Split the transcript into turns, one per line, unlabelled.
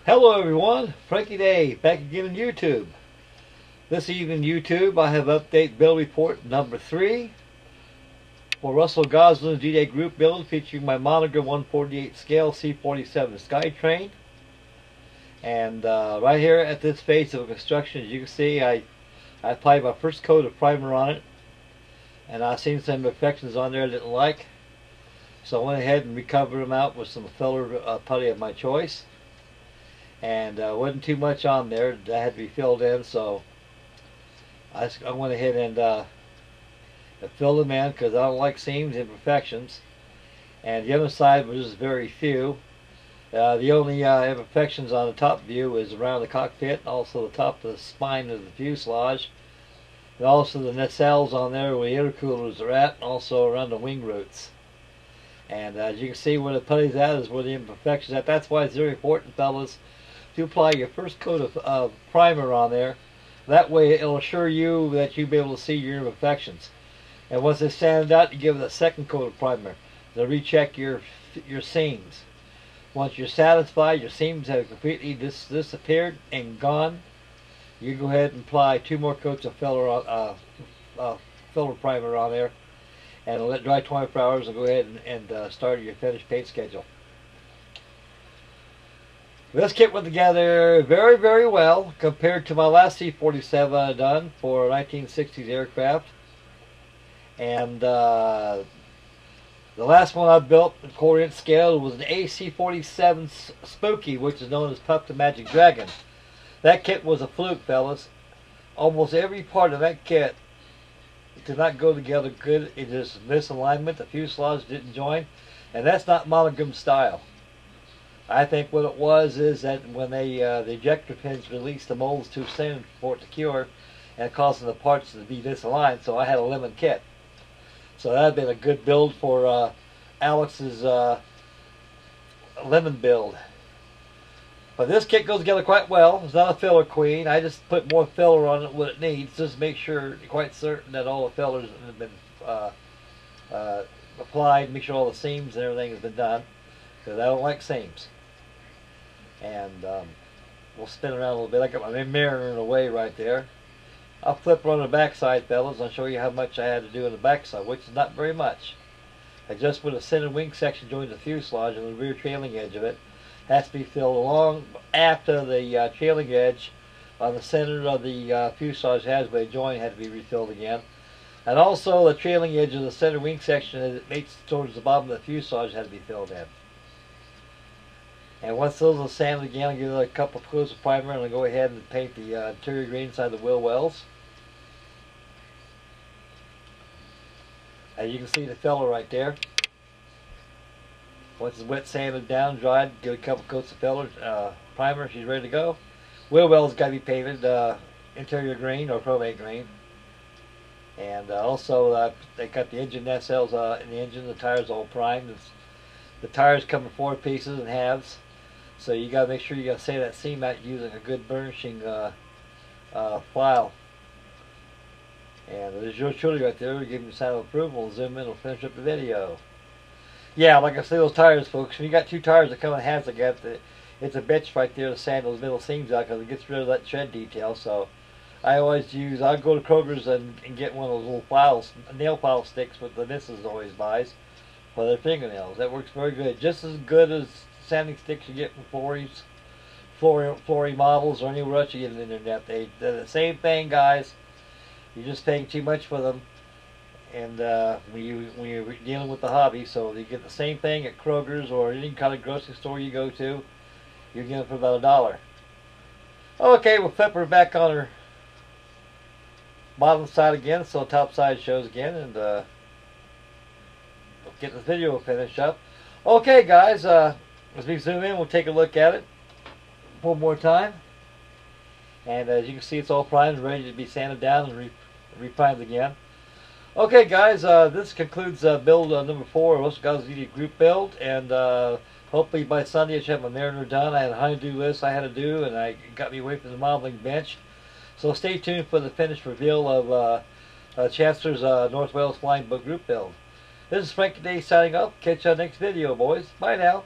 Hello everyone, Frankie Day back again on YouTube. This evening YouTube I have update build report number 3 for Russell Gossellins D-Day group build featuring my Monogram 148 scale C-47 SKYTRAIN. And right here at this phase of construction, as you can see, I applied my first coat of primer on it, and I've seen some imperfections on there I didn't like, so I went ahead and recovered them out with some filler putty of my choice. And wasn't too much on there that had to be filled in, so I went ahead and filled them in because I don't like seams and imperfections. And the other side was just very few. The only imperfections on the top view is around the cockpit, also the top of the spine of the fuselage, and also the nacelles on there where the intercoolers are at, and also around the wing roots. And as you can see, where the putty's at is where the imperfections at. That's why it's very important, fellas, to apply your first coat of primer on there. That way it'll assure you that you'll be able to see your imperfections. And once it's sanded out, you give it a second coat of primer to recheck your seams. Once you're satisfied your seams have completely disappeared and gone, you go ahead and apply 2 more coats of filler primer on there, and let it dry 24 hours and go ahead and start your finished paint schedule. This kit went together very, very well compared to my last C-47 I done for a 1960s aircraft. And the last one I built at 1/4" scale was an AC-47 Spooky, which is known as Puff the Magic Dragon. That kit was a fluke, fellas. Almost every part of that kit did not go together good. It is misalignment. The fuselage didn't join, and that's not Monogram style. I think what it was is that when they the ejector pins released the molds too soon for it to cure, and causing the parts to be misaligned, so I had a lemon kit. So that had been a good build for Alex's lemon build. But this kit goes together quite well. It's not a filler queen. I just put more filler on it what it needs, just to make sure, quite certain that all the fillers have been applied, make sure all the seams and everything has been done, because I don't like seams. And we'll spin around a little bit. I got my mirror in the way right there. I'll flip on the back side, fellas. I'll show you how much I had to do on the back side, which is not very much. I just put a center wing section joins the fuselage, and the rear trailing edge of it has to be filled along after the trailing edge on the center of the fuselage has where the joint had to be refilled again. And also the trailing edge of the center wing section as it mates towards the bottom of the fuselage had to be filled in. And once those are sanded again, I'll give it a couple of coats of primer, and I'll go ahead and paint the interior green inside the wheel wells. And you can see the filler right there. Once it's wet, sanded down, dried, give it a couple coats of filler, primer, she's ready to go. Wheel wells got to be painted interior green or chromate green. And also they got the engine nacelles in the engine, the tires all primed. The tires come in 4 pieces and halves. So you got to make sure you got to sand that seam out using a good burnishing file. And there's your truly right there. We'll give you a sign of approval. We'll zoom in. We'll finish up the video. Yeah, like I say, those tires, folks. When you got 2 tires that come in halves, it's a bitch right there to sand those middle seams out because it gets rid of that tread detail. So I always I'll go to Kroger's and get one of those little files, nail file sticks with the missus always buys for their fingernails. That works very good. Just as good as sanding sticks you get from Flory models or anywhere else you get on the internet. They're the same thing, guys. You're just paying too much for them, and when you're dealing with the hobby, so you get the same thing at Kroger's or any kind of grocery store you go to. You get it for about $1. Okay, we'll flip her back on her bottom side again, so the top side shows again, and we'll get the video finished up. Okay, guys, as we zoom in, we'll take a look at it one more time. And as you can see, it's all primed and ready to be sanded down and reprimed again. Okay, guys, this concludes build number 4 of Russell Gossellins group build. And hopefully by Sunday I should have my Mariner done. I had a honey-do list I had to do, and it got me away from the modeling bench. So stay tuned for the finished reveal of Chancellor's North Wales Flying Book group build. This is Frankie Day signing off. Catch you on the next video, boys. Bye now.